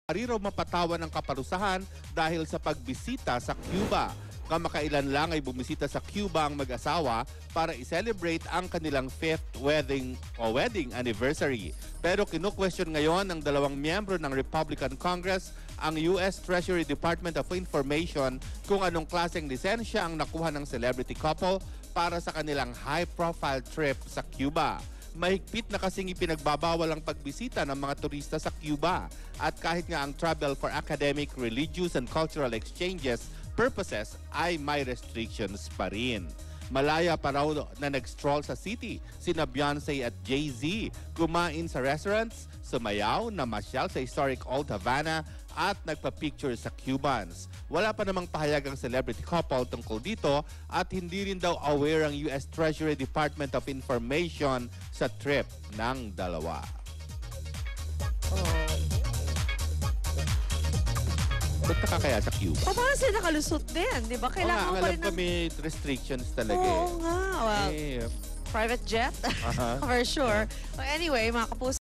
Raw mapatawan ng kaparusahan dahil sa pagbisita sa Cuba. Kamakailan lang ay bumisita sa Cuba ang mag-asawa para i-celebrate ang kanilang 5th wedding anniversary. Pero kinu-question ngayon ng dalawang miyembro ng Republican Congress ang US Treasury Department of Information kung anong klaseng lisensya ang nakuha ng celebrity couple para sa kanilang high-profile trip sa Cuba. Mahigpit na kasing ipinagbabawal ang pagbisita ng mga turista sa Cuba. At kahit nga ang travel for academic, religious, and cultural exchanges purposes ay may restrictions pa rin. Malaya pa raw na nag-stroll sa city sina Beyonce at Jay-Z, kumain sa restaurants, sumayaw, namasyal sa historic Old Havana at nagpa-picture sa Cubans. Wala pa namang pahayag ang celebrity couple tungkol dito at hindi rin daw aware ang US Treasury Department of Information sa trip ng dalawa. Punta ka kaya sa Cuba? O parang sila nakalusot din, di ba? Kailangan mo pa rin alam kami restrictions talaga. Oo nga. Well, eh. private jet? For sure. Well, anyway, mga kapuso,